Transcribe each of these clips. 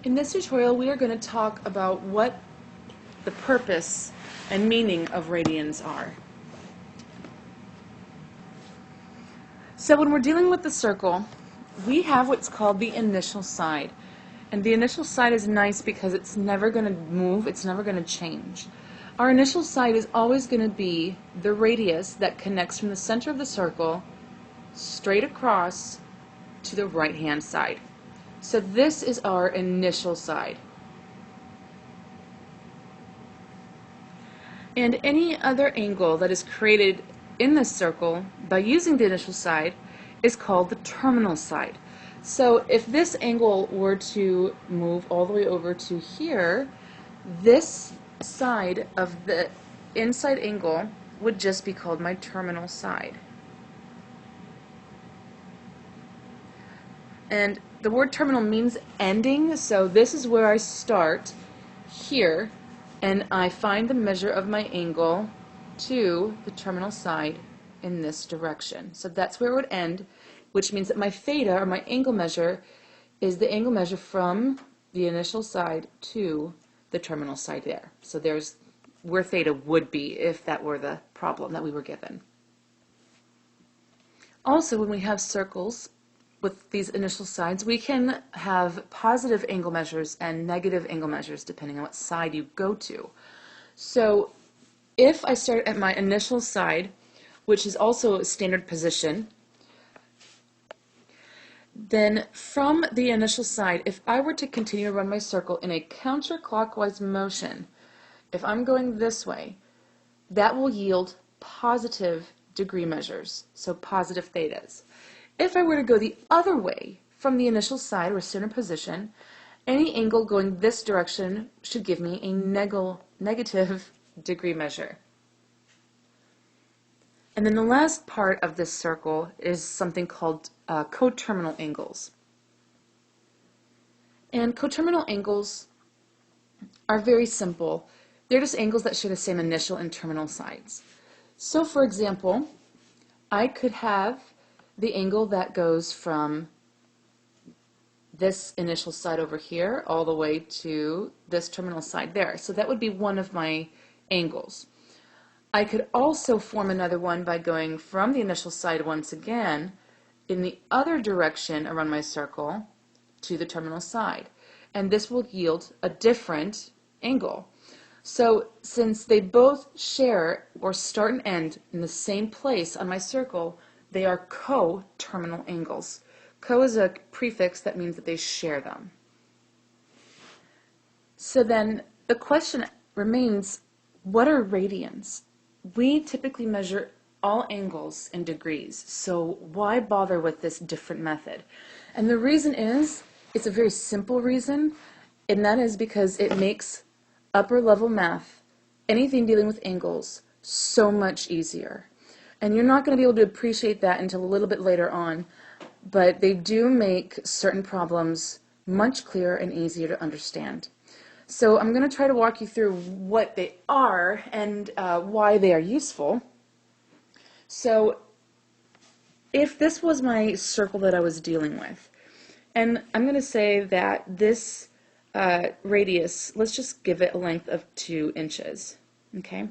In this tutorial, we are going to talk about what the purpose and meaning of radians are. So when we're dealing with the circle, we have what's called the initial side. And the initial side is nice because it's never going to move, it's never going to change. Our initial side is always going to be the radius that connects from the center of the circle straight across to the right-hand side. So this is our initial side. And any other angle that is created in this circle by using the initial side is called the terminal side. So if this angle were to move all the way over to here, this side of the inside angle would just be called my terminal side. And the word terminal means ending, so this is where I start here, and I find the measure of my angle to the terminal side in this direction. So that's where it would end, which means that my theta, or my angle measure, is the angle measure from the initial side to the terminal side there. So there's where theta would be if that were the problem that we were given. Also, when we have circles with these initial sides, we can have positive angle measures and negative angle measures depending on what side you go to. So if I start at my initial side, which is also a standard position, then from the initial side, if I were to continue to run my circle in a counterclockwise motion, if I'm going this way, that will yield positive degree measures, so positive thetas. If I were to go the other way from the initial side or standard position, any angle going this direction should give me a negative degree measure. And then the last part of this circle is something called coterminal angles. And coterminal angles are very simple. They're just angles that share the same initial and terminal sides. So for example, I could have the angle that goes from this initial side over here all the way to this terminal side there. So that would be one of my angles. I could also form another one by going from the initial side once again in the other direction around my circle to the terminal side. And this will yield a different angle. So since they both share or start and end in the same place on my circle, they are coterminal angles. Co is a prefix that means that they share them. So then the question remains, what are radians? We typically measure all angles in degrees, so why bother with this different method? And the reason is, it's a very simple reason, and that is because it makes upper level math, anything dealing with angles, so much easier. And you're not going to be able to appreciate that until a little bit later on, but they do make certain problems much clearer and easier to understand. So I'm going to try to walk you through what they are and why they are useful. So if this was my circle that I was dealing with, and I'm going to say that this radius, let's just give it a length of 2 inches, okay?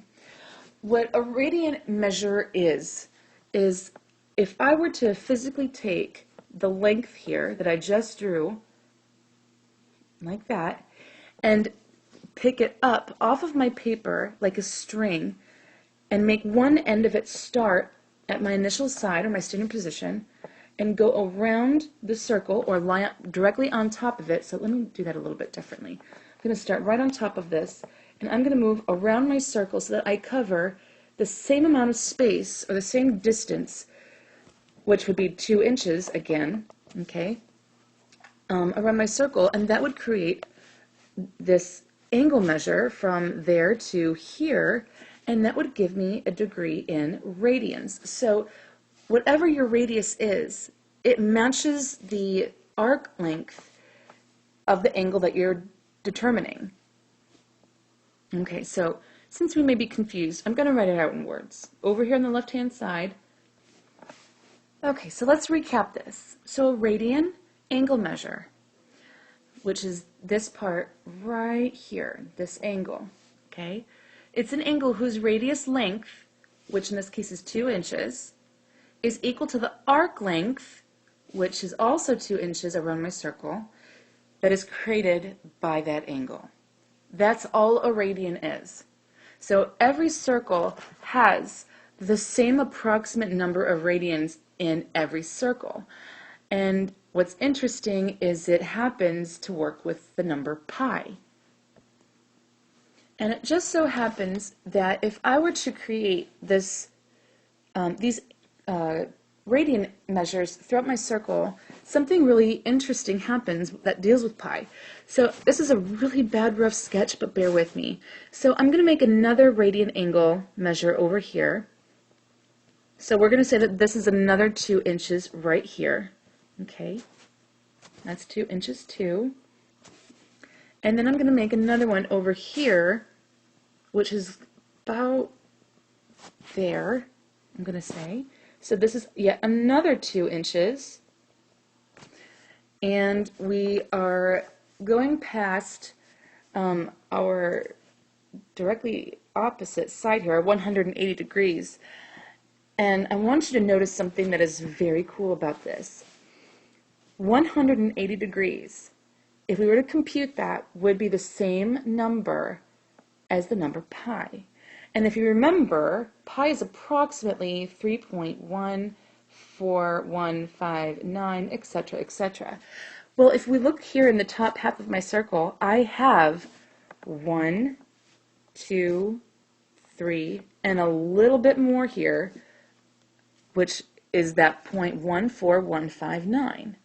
What a radian measure is if I were to physically take the length here that I just drew, like that, and pick it up off of my paper like a string and make one end of it start at my initial side or my standard position and go around the circle or lie up directly on top of it. So let me do that a little bit differently. I'm going to start right on top of this, and I'm going to move around my circle so that I cover the same amount of space or the same distance, which would be 2 inches again, okay, around my circle, and that would create this angle measure from there to here, and that would give me a degree in radians. So whatever your radius is, it matches the arc length of the angle that you're determining. Okay, so since we may be confused, I'm going to write it out in words. Over here on the left-hand side. Okay, so let's recap this. So a radian, angle measure. which is this part right here, this angle, okay? It's an angle whose radius length, which in this case is 2 inches, is equal to the arc length, which is also 2 inches around my circle, that is created by that angle. That's all a radian is. So every circle has the same approximate number of radians in every circle. And what's interesting is it happens to work with the number pi. And it just so happens that if I were to create these radian measures throughout my circle, something really interesting happens that deals with pi. So this is a really bad rough sketch, but bear with me. So I'm going to make another radian angle measure over here. So we're going to say that this is another 2 inches right here. Okay, that's 2 inches too. And then I'm going to make another one over here, which is about there, I'm going to say. So this is yet another 2 inches. And we are going past our directly opposite side here, 180 degrees. And I want you to notice something that is very cool about this. 180 degrees, if we were to compute that, would be the same number as the number pi. And if you remember, pi is approximately 3.14159, etc., etc. Well, if we look here in the top half of my circle, I have 1, 2, 3, and a little bit more here, which is that 0.14159.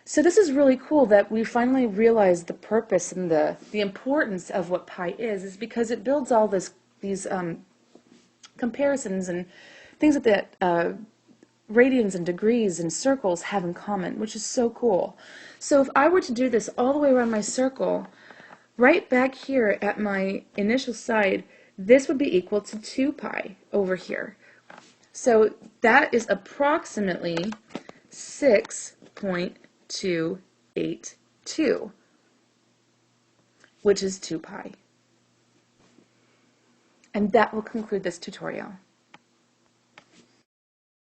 So this is really cool that we finally realized the purpose and the importance of what pi is because it builds all these comparisons and things that radians and degrees and circles have in common, which is so cool. So if I were to do this all the way around my circle, right back here at my initial side, this would be equal to 2 pi over here. So that is approximately 6.282, which is 2 pi. And that will conclude this tutorial.